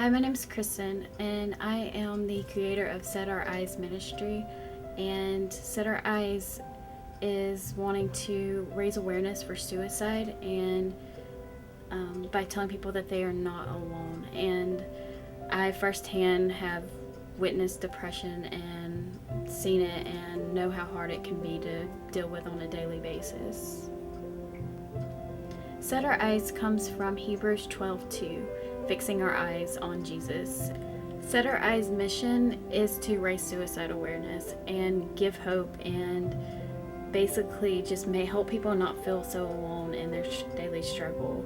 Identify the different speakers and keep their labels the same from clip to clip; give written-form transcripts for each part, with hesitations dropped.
Speaker 1: Hi, my name is Kristen, and I am the creator of Set Our Eyes Ministry. And Set Our Eyes is wanting to raise awareness for suicide and by telling people that they are not alone. And I firsthand have witnessed depression and seen it and know how hard it can be to deal with on a daily basis. Set Our Eyes comes from Hebrews 12:2, fixing our eyes on Jesus. Set Our Eyes' mission is to raise suicide awareness and give hope and basically just may help people not feel so alone in their daily struggle.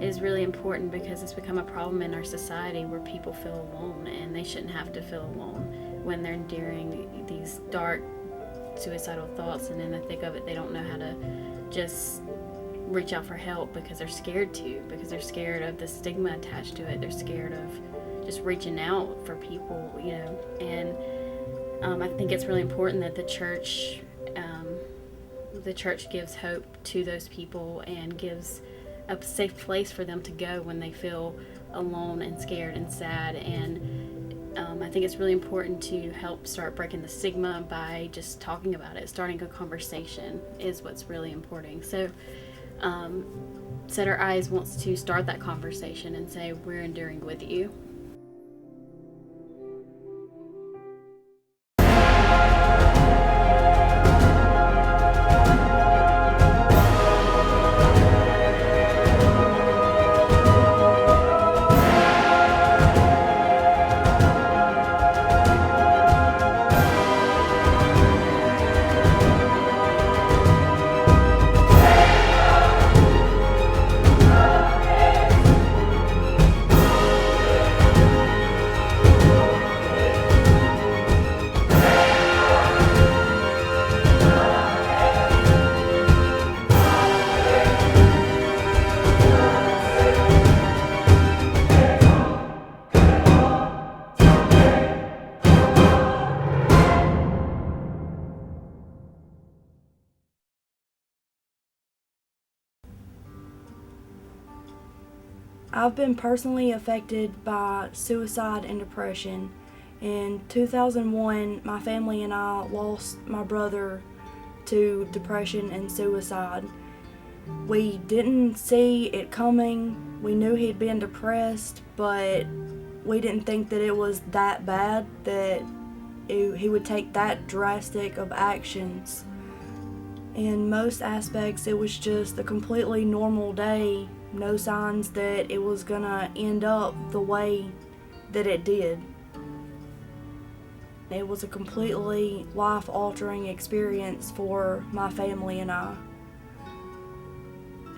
Speaker 1: It is really important because it's become a problem in our society where people feel alone, and they shouldn't have to feel alone when they're enduring these dark suicidal thoughts, and in the thick of it they don't know how to just reach out for help because they're scared because they're scared of the stigma attached to it. They're scared of just reaching out for people, and I think it's really important that the church gives hope to those people and gives a safe place for them to go when they feel alone and scared and sad. And I think it's really important to help start breaking the stigma by just talking about it. Starting a conversation is what's really important. So Set Our Eyes wants to start that conversation and say, we're enduring with you.
Speaker 2: I've been personally affected by suicide and depression. In 2001, my family and I lost my brother to depression and suicide. We didn't see it coming. We knew he'd been depressed, but we didn't think that it was that bad, that he would take that drastic of actions. In most aspects, it was just a completely normal day. No signs that it was gonna end up the way that it did. It was a completely life-altering experience for my family and I.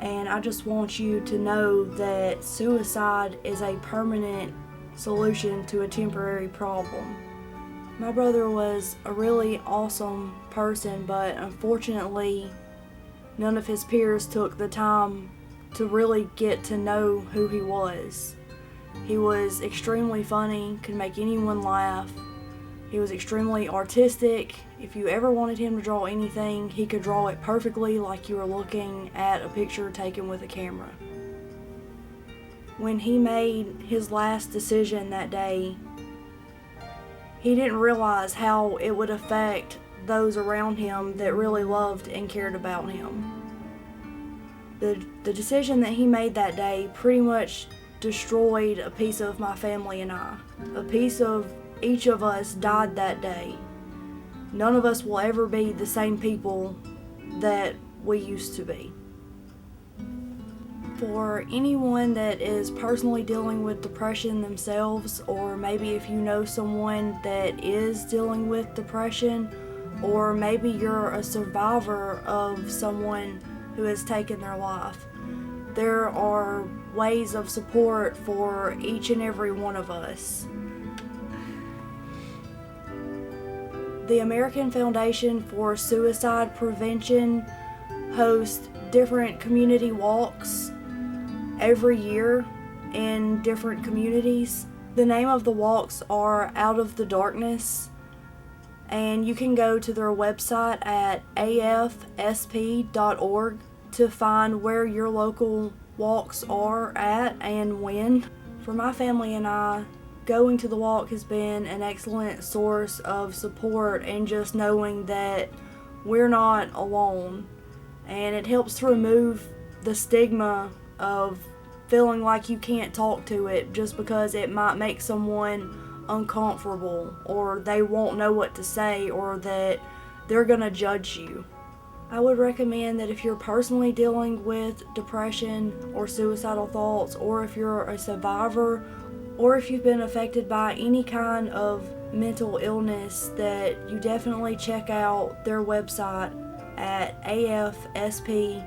Speaker 2: And I just want you to know that suicide is a permanent solution to a temporary problem. My brother was a really awesome person, but unfortunately, none of his peers took the time to really get to know who he was. He was extremely funny, could make anyone laugh. He was extremely artistic. If you ever wanted him to draw anything, he could draw it perfectly like you were looking at a picture taken with a camera. When he made his last decision that day, he didn't realize how it would affect those around him that really loved and cared about him. The decision that he made that day pretty much destroyed a piece of my family and I. A piece of each of us died that day. None of us will ever be the same people that we used to be. For anyone that is personally dealing with depression themselves, or maybe if you know someone that is dealing with depression, or maybe you're a survivor of someone who has taken their life, there are ways of support for each and every one of us. The American Foundation for Suicide Prevention hosts different community walks every year in different communities. The name of the walks are Out of the Darkness, and you can go to their website at afsp.org to find where your local walks are at and when. For my family and I, going to the walk has been an excellent source of support and just knowing that we're not alone. And it helps to remove the stigma of feeling like you can't talk to it just because it might make someone uncomfortable or they won't know what to say or that they're going to judge you. I would recommend that if you're personally dealing with depression or suicidal thoughts, or if you're a survivor, or if you've been affected by any kind of mental illness, that you definitely check out their website at afsp.org.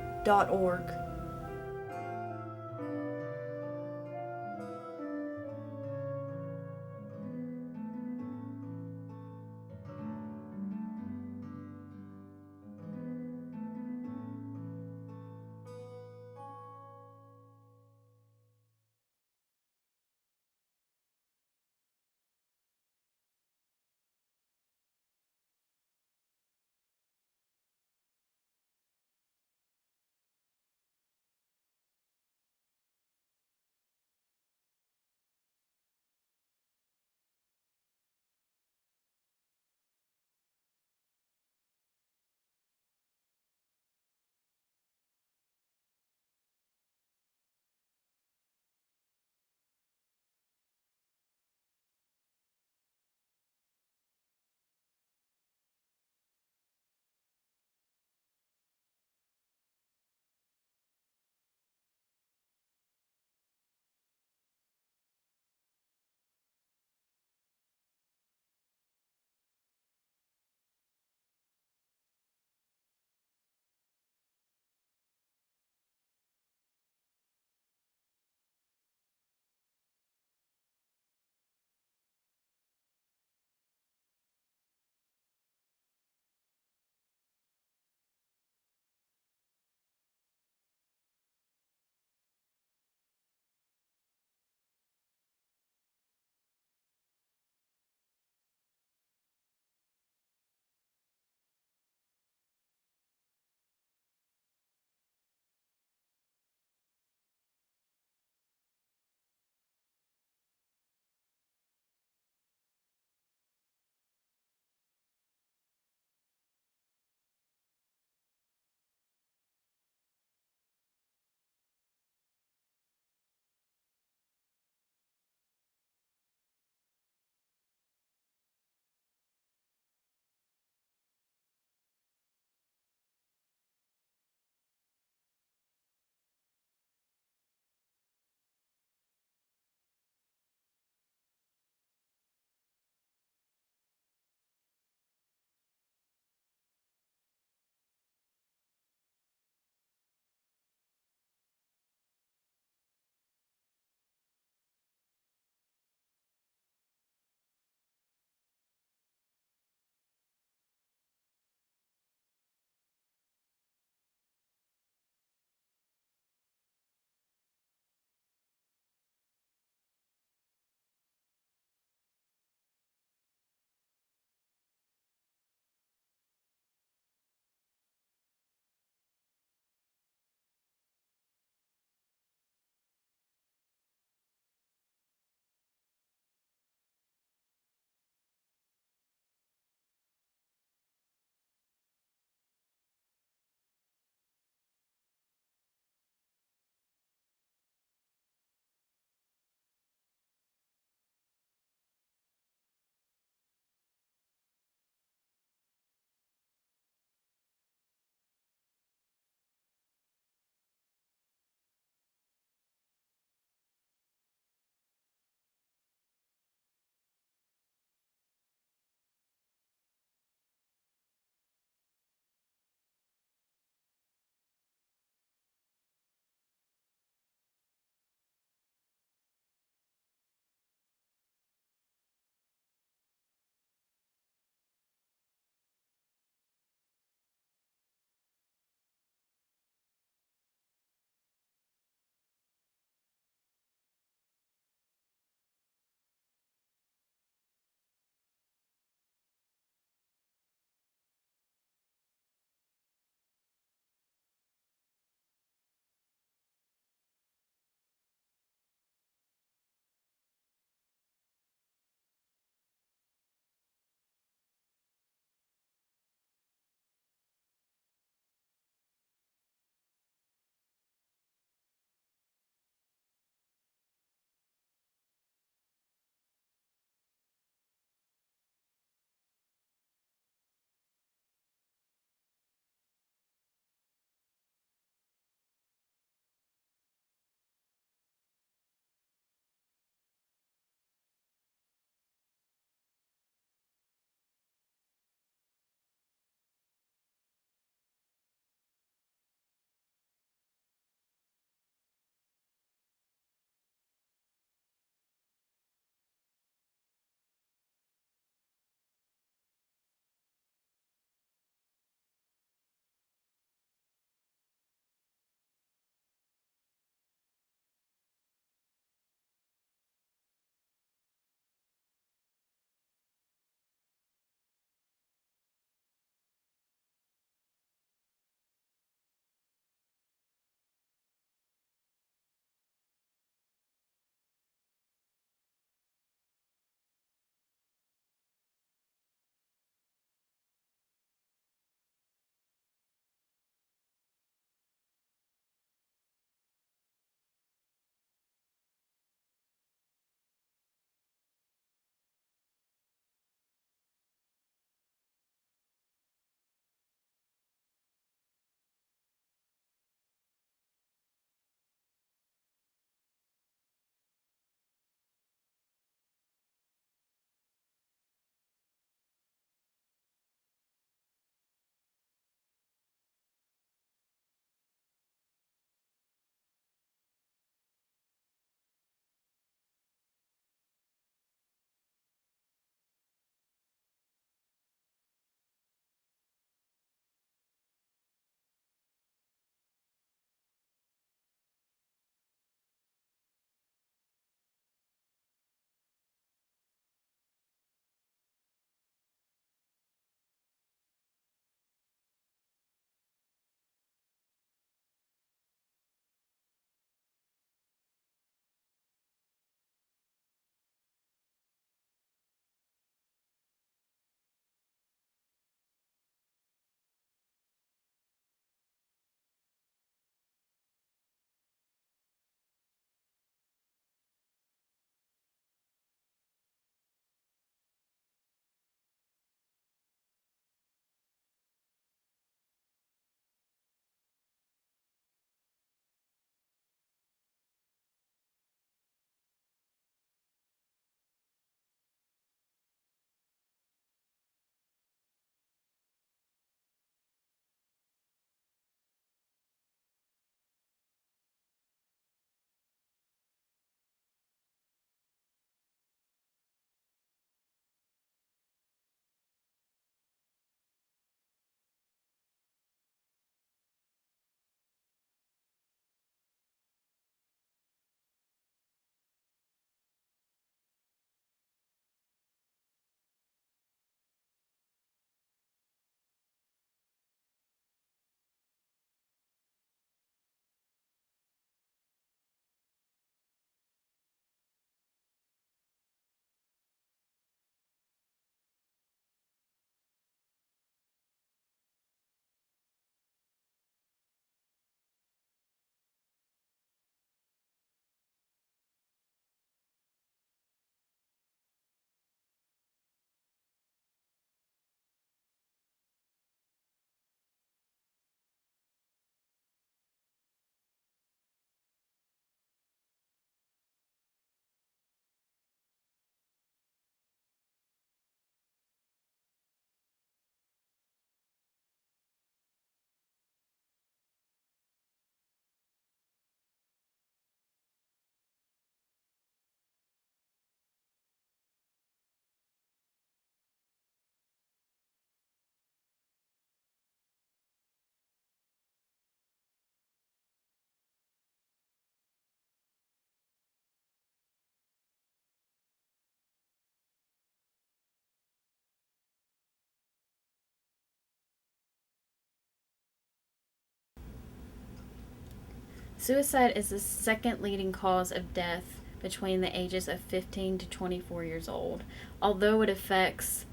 Speaker 1: Suicide is the second leading cause of death between the ages of 15 to 24 years old. Although it affects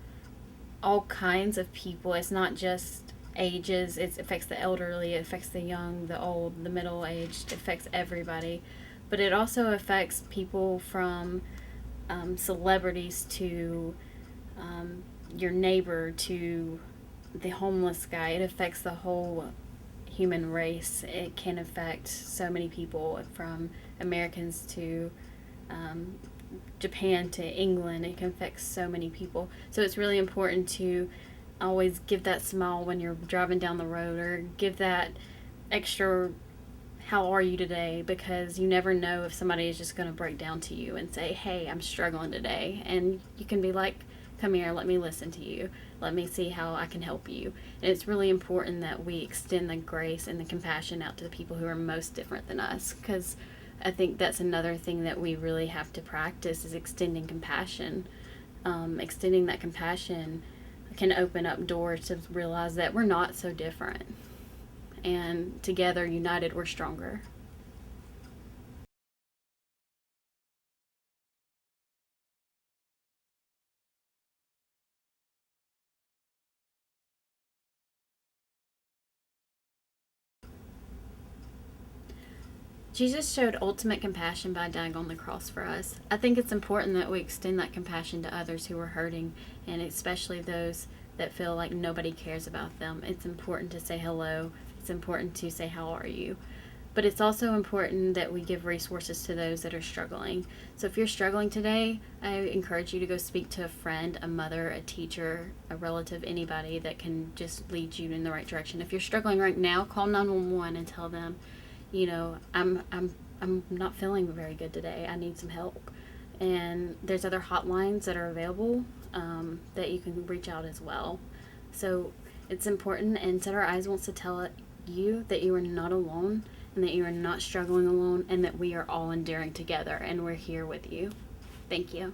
Speaker 1: all kinds of people, it's not just ages, it affects the elderly, it affects the young, the old, the middle aged, it affects everybody. But it also affects people from celebrities to your neighbor to the homeless guy. It affects the whole human race. It can affect so many people, from Americans to Japan to England. It can affect so many people. So it's really important to always give that smile when you're driving down the road, or give that extra how are you today, because you never know if somebody is just going to break down to you and say, hey, I'm struggling today, and you can be like, come here, let me listen to you, let me see how I can help you. And it's really important that we extend the grace and the compassion out to the people who are most different than us, because I think that's another thing that we really have to practice, is extending compassion. Extending that compassion can open up doors to realize that we're not so different, and together, united, we're stronger. Jesus showed ultimate compassion by dying on the cross for us. I think it's important that we extend that compassion to others who are hurting, and especially those that feel like nobody cares about them. It's important to say hello. It's important to say, how are you? But it's also important that we give resources to those that are struggling. So if you're struggling today, I encourage you to go speak to a friend, a mother, a teacher, a relative, anybody that can just lead you in the right direction. If you're struggling right now, call 911 and tell them, I'm not feeling very good today. I need some help. And there's other hotlines that are available, that you can reach out as well. So it's important, and Set Our Eyes wants to tell you that you are not alone, and that you are not struggling alone, and that we are all enduring together, and we're here with you. Thank you.